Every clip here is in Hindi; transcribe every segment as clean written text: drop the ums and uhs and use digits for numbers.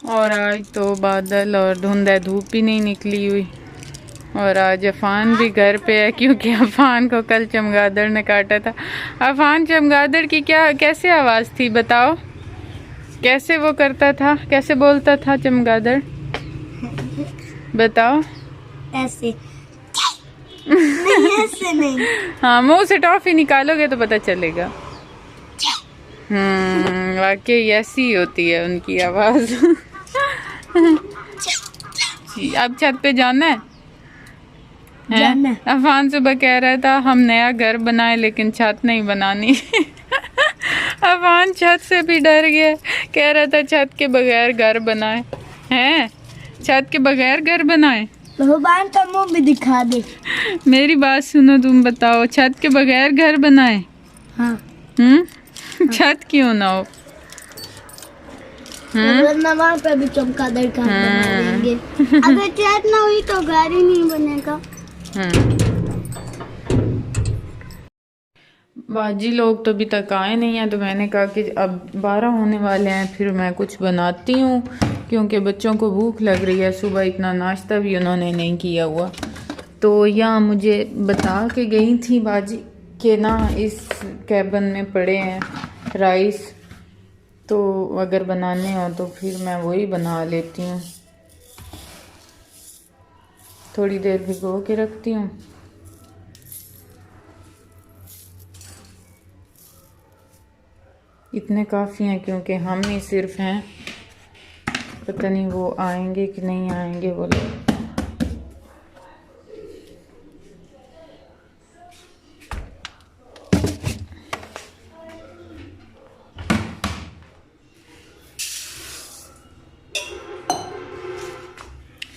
और आज तो बादल और धुंध है, धूप भी नहीं निकली हुई। और आज अफान भी घर पे है क्योंकि अफान को कल चमगादड़ ने काटा था। अफान, चमगादड़ की क्या कैसे आवाज़ थी बताओ? कैसे वो करता था, कैसे बोलता था चमगादड़? बताओ। ऐसे नहीं, ऐसे नहीं। हाँ, मुंह से टॉफी निकालोगे तो पता चलेगा। वाकई ऐसी होती है उनकी आवाज़। अब छत पे जाना है? जाना। अफान सुबह कह रहा था हम नया घर बनाए लेकिन छत नहीं बनानी। अफान छत से भी डर गया, कह रहा था छत के बगैर घर बनाए हैं, छत के बगैर घर बनाए। भगवान का मुंह भी दिखा दे। मेरी बात सुनो, तुम बताओ छत के बगैर घर बनाए? हाँ। छत क्यों ना हो? वरना वहाँ पे भी चमगादड़ का बना देंगे। अगर छत ना हुई तो घर ही नहीं बनेगा। बाजी लोग तो अभी तक आए नहीं हैं, तो मैंने कहा कि अब 12 होने वाले हैं, फिर मैं कुछ बनाती हूँ क्योंकि बच्चों को भूख लग रही है। सुबह इतना नाश्ता भी उन्होंने नहीं किया हुआ। तो यहाँ मुझे बता के गई थी बाजी कि ना इस कैबिन में पड़े हैं राइस, तो अगर बनाने हो तो फिर मैं वही बना लेती हूँ। थोड़ी देर भिगो के रखती हूँ। इतने काफ़ी हैं क्योंकि हम ही सिर्फ हैं, पता नहीं वो आएंगे कि नहीं आएंगे वो लोग।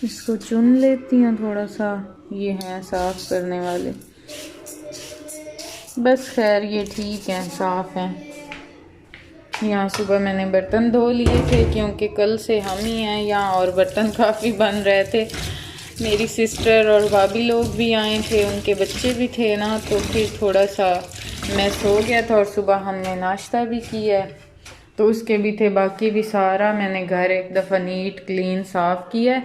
इसको चुन लेती हूँ थोड़ा सा, ये हैं साफ़ करने वाले। बस खैर ये ठीक है, साफ़ हैं। यहाँ सुबह मैंने बर्तन धो लिए थे क्योंकि कल से हम ही हैं यहाँ और बर्तन काफ़ी बन रहे थे। मेरी सिस्टर और भाभी लोग भी आए थे, उनके बच्चे भी थे ना, तो फिर थोड़ा सा मैस हो गया था। और सुबह हमने नाश्ता भी किया तो उसके भी थे, बाकी भी सारा मैंने घर एक दफ़ा नीट क्लीन साफ़ किया।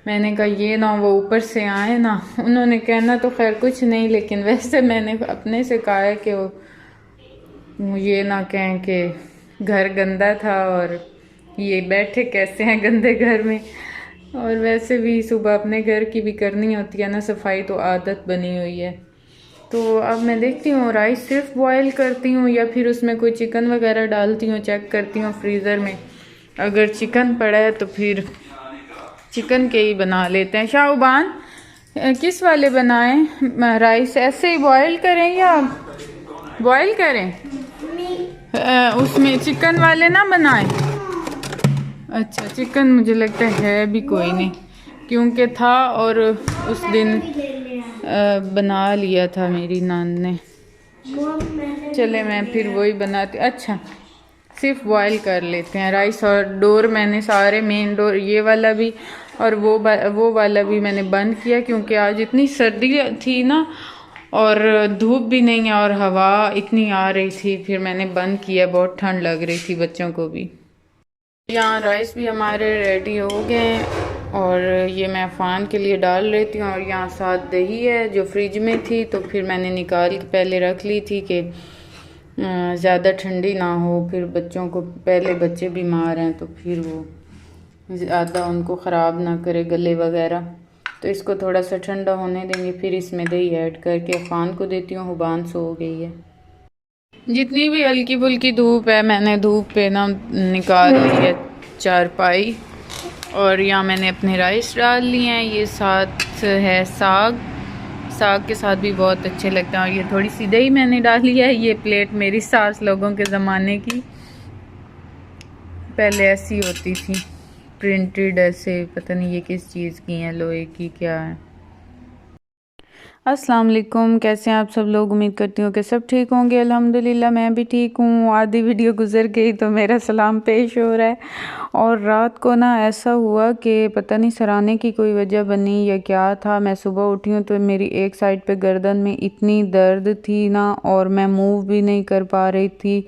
मैंने कहा ये ना वो ऊपर से आए ना, उन्होंने कहना तो खैर कुछ नहीं, लेकिन वैसे मैंने अपने से कहा है कि वो ये ना कहें कि घर गंदा था और ये बैठे कैसे हैं गंदे घर में। और वैसे भी सुबह अपने घर की भी करनी होती है ना सफाई, तो आदत बनी हुई है। तो अब मैं देखती हूँ राइस सिर्फ बॉयल करती हूँ या फिर उसमें कोई चिकन वगैरह डालती हूँ, चेक करती हूँ फ्रीज़र में। अगर चिकन पड़ा है तो फिर चिकन के ही बना लेते हैं। शाहबान किस वाले बनाएं राइस, ऐसे ही बॉयल करें या बॉयल करें? उसमें चिकन वाले ना बनाएं। अच्छा, चिकन मुझे लगता है भी कोई नहीं क्योंकि था और उस दिन बना लिया था मेरी नान ने। चले मैं फिर वही बनाती। अच्छा, सिर्फ बॉयल कर लेते हैं राइस। और डोर मैंने सारे मेन डोर ये वाला भी और वो वाला भी मैंने बंद किया क्योंकि आज इतनी सर्दी थी ना और धूप भी नहीं है और हवा इतनी आ रही थी, फिर मैंने बंद किया। बहुत ठंड लग रही थी बच्चों को भी। यहाँ राइस भी हमारे रेडी हो गए हैं और ये मैं अफान के लिए डाल लेती हूँ। और यहाँ साथ दही है जो फ्रिज में थी, तो फिर मैंने निकाल के पहले रख ली थी कि ज़्यादा ठंडी ना हो, फिर बच्चों को, पहले बच्चे बीमार हैं तो फिर वो ज़्यादा उनको ख़राब ना करे गले वगैरह। तो इसको थोड़ा सा ठंडा होने देंगे, फिर इसमें दही ऐड करके अफान को देती हूँ। हुबान सो गई है। जितनी भी हल्की फुल्की धूप है मैंने धूप पे ना निकाल ली है चारपाई। और यहाँ मैंने अपने राइस डाल लिए हैं। ये साथ है साग, साग के साथ भी बहुत अच्छे लगते हैं। और ये थोड़ी सी दही मैंने डाली है। ये प्लेट मेरी सास लोगों के ज़माने की, पहले ऐसी होती थी प्रिंटेड ऐसे, पता नहीं ये किस चीज़ की है, लोहे की क्या है। अस्सलाम वालेकुम, कैसे हैं आप सब लोग? उम्मीद करती हूँ कि सब ठीक होंगे। अल्हम्दुलिल्लाह मैं भी ठीक हूँ। आधी वीडियो गुजर गई तो मेरा सलाम पेश हो रहा है। और रात को ना ऐसा हुआ कि पता नहीं सराहने की कोई वजह बनी या क्या था, मैं सुबह उठी हूँ तो मेरी एक साइड पे गर्दन में इतनी दर्द थी ना और मैं मूव भी नहीं कर पा रही थी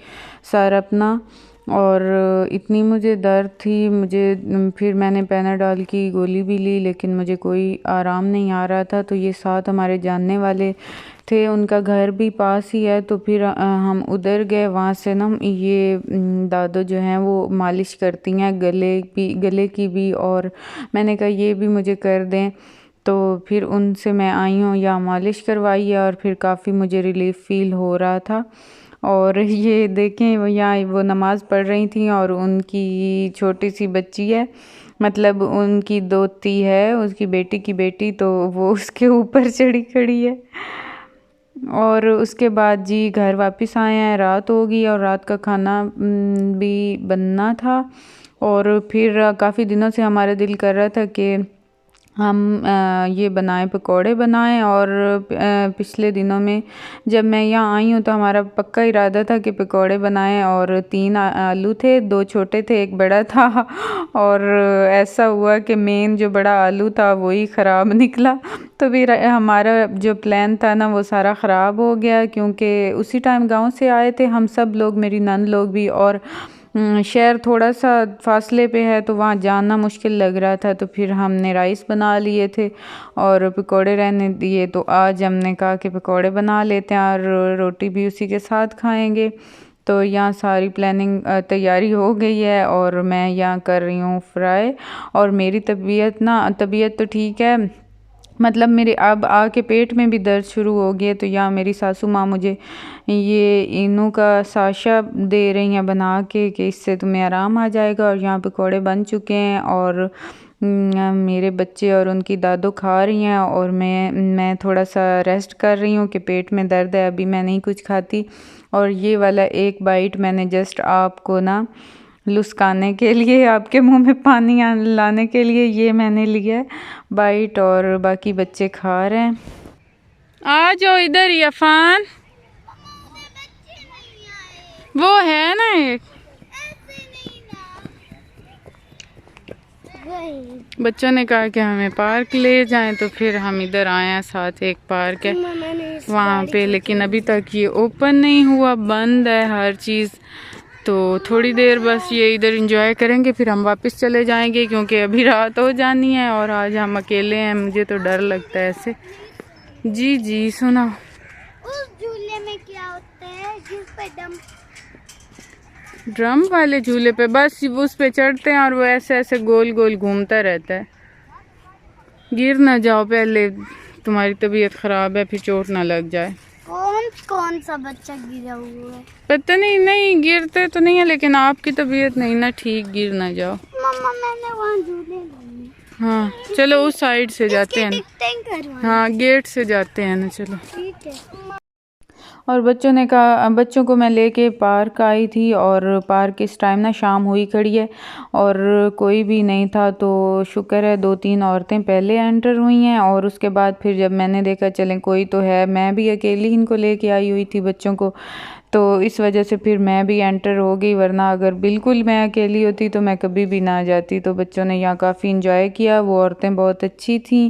सर अपना। और इतनी मुझे दर्द थी, मुझे फिर मैंने पैनाडॉल की गोली भी ली, लेकिन मुझे कोई आराम नहीं आ रहा था। तो ये साथ हमारे जानने वाले थे, उनका घर भी पास ही है, तो फिर हम उधर गए। वहाँ से ना ये दादो जो हैं वो मालिश करती हैं गले की भी, और मैंने कहा ये भी मुझे कर दें। तो फिर उनसे मैं आई हूँ, यहाँ मालिश करवाई है, और फिर काफ़ी मुझे रिलीफ फील हो रहा था। और ये देखें वो यहाँ वो नमाज़ पढ़ रही थी, और उनकी छोटी सी बच्ची है, मतलब उनकी दोती है, उसकी बेटी की बेटी, तो वो उसके ऊपर चढ़ी खड़ी है। और उसके बाद जी घर वापस आए हैं, रात हो गई, और रात का खाना भी बनना था। और फिर काफ़ी दिनों से हमारा दिल कर रहा था कि हम ये बनाएं, पकोड़े बनाएं। और पिछले दिनों में जब मैं यहाँ आई हूँ तो हमारा पक्का इरादा था कि पकोड़े बनाएं, और 3 आलू थे, 2 छोटे थे, 1 बड़ा था। और ऐसा हुआ कि मेन जो बड़ा आलू था वही ख़राब निकला। तो फिर हमारा जो प्लान था ना वो सारा ख़राब हो गया, क्योंकि उसी टाइम गांव से आए थे हम सब लोग, मेरी नंद लोग भी, और शहर थोड़ा सा फासले पे है, तो वहाँ जाना मुश्किल लग रहा था। तो फिर हमने राइस बना लिए थे और पकोड़े रहने दिए। तो आज हमने कहा कि पकोड़े बना लेते हैं और रोटी भी उसी के साथ खाएंगे। तो यहाँ सारी प्लानिंग तैयारी हो गई है, और मैं यहाँ कर रही हूँ फ्राई। और मेरी तबीयत तो ठीक है, मतलब मेरे अब आके पेट में भी दर्द शुरू हो गया। तो यहाँ मेरी सासू माँ मुझे ये इनों का साशा दे रही हैं बना के, कि इससे तुम्हें आराम आ जाएगा। और यहाँ पकौड़े बन चुके हैं, और मेरे बच्चे और उनकी दादो खा रही हैं, और मैं थोड़ा सा रेस्ट कर रही हूँ कि पेट में दर्द है, अभी मैं नहीं कुछ खाती। और ये वाला एक बाइट मैंने जस्ट आपको ना लुस्काने के लिए, आपके मुंह में पानी लाने के लिए ये मैंने लिया है बाइट, और बाकी बच्चे खा रहे हैं। आ जाओ इधर यफान, वो है ना एक, बच्चों ने कहा कि हमें पार्क ले जाएं, तो फिर हम इधर आए हैं, साथ एक पार्क है वहाँ पे, लेकिन अभी तक ये ओपन नहीं हुआ, बंद है हर चीज़। तो थोड़ी देर बस ये इधर एंजॉय करेंगे, फिर हम वापस चले जाएंगे, क्योंकि अभी रात हो जानी है और आज हम अकेले हैं, मुझे तो डर लगता है ऐसे। जी जी सुना। उस झूले में क्या होता है जिस पे ड्रम वाले झूले पे बस उस पे चढ़ते हैं, और वो ऐसे ऐसे गोल गोल घूमता रहता है। गिर ना जाओ, पहले तुम्हारी तबीयत खराब है, फिर चोट ना लग जाए। कौन सा बच्चा गिरा हुआ है? पता नहीं गिरते तो नहीं है, लेकिन आपकी तबीयत नहीं ना ठीक, गिर ना जाओ। मम्मा मैंने वहाँ झूले लिए। हाँ चलो उस साइड से जाते हैं, हाँ गेट से जाते हैं ना, चलो ठीक है। और बच्चों ने कहा, बच्चों को मैं लेके पार्क आई थी, और पार्क इस टाइम ना शाम हुई खड़ी है और कोई भी नहीं था। तो शुक्र है 2-3 औरतें पहले एंटर हुई हैं, और उसके बाद फिर जब मैंने देखा चलें कोई तो है, मैं भी अकेली इनको लेके आई हुई थी बच्चों को, तो इस वजह से फिर मैं भी एंटर हो गई, वरना अगर बिल्कुल मैं अकेली होती तो मैं कभी भी ना जाती। तो बच्चों ने यहाँ काफ़ी इंजॉय किया, वो औरतें बहुत अच्छी थी,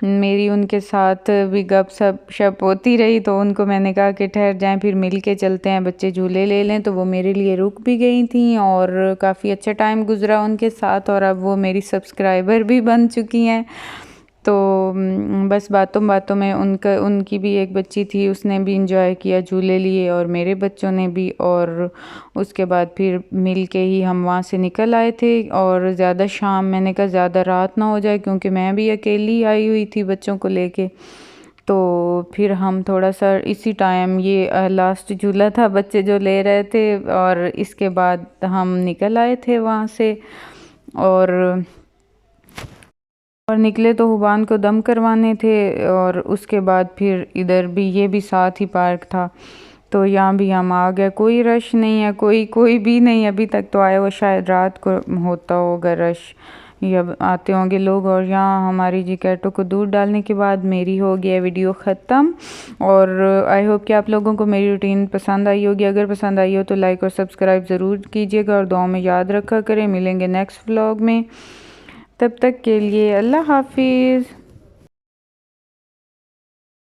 मेरी उनके साथ भी गप शप होती रही। तो उनको मैंने कहा कि ठहर जाएं, फिर मिल के चलते हैं, बच्चे झूले ले लें। तो वो मेरे लिए रुक भी गई थी, और काफ़ी अच्छा टाइम गुजरा उनके साथ, और अब वो मेरी सब्सक्राइबर भी बन चुकी हैं। तो बस बातों बातों में उनकी भी एक बच्ची थी, उसने भी इंजॉय किया, झूले लिए, और मेरे बच्चों ने भी। और उसके बाद फिर मिल के ही हम वहाँ से निकल आए थे। और ज़्यादा शाम, मैंने कहा ज़्यादा रात ना हो जाए, क्योंकि मैं भी अकेली आई हुई थी बच्चों को लेके। तो फिर हम थोड़ा सा इसी टाइम, ये लास्ट झूला था बच्चे जो ले रहे थे, और इसके बाद हम निकल आए थे वहाँ से। और निकले तो हुबान को दम करवाने थे, और उसके बाद फिर इधर भी, ये भी साथ ही पार्क था, तो यहाँ भी हम आ गए। कोई रश नहीं है, कोई भी नहीं अभी तक तो आया हुआ, शायद रात को होता होगा रश, या आते होंगे लोग। और यहाँ हमारी जी कैटो को दूध डालने के बाद मेरी हो गया वीडियो ख़त्म। और आई होप कि आप लोगों को मेरी रूटीन पसंद आई होगी। अगर पसंद आई हो तो लाइक और सब्सक्राइब ज़रूर कीजिएगा, और दुआ में याद रखा करें। मिलेंगे नेक्स्ट व्लॉग में, तब तक के लिए अल्लाह हाफिज़।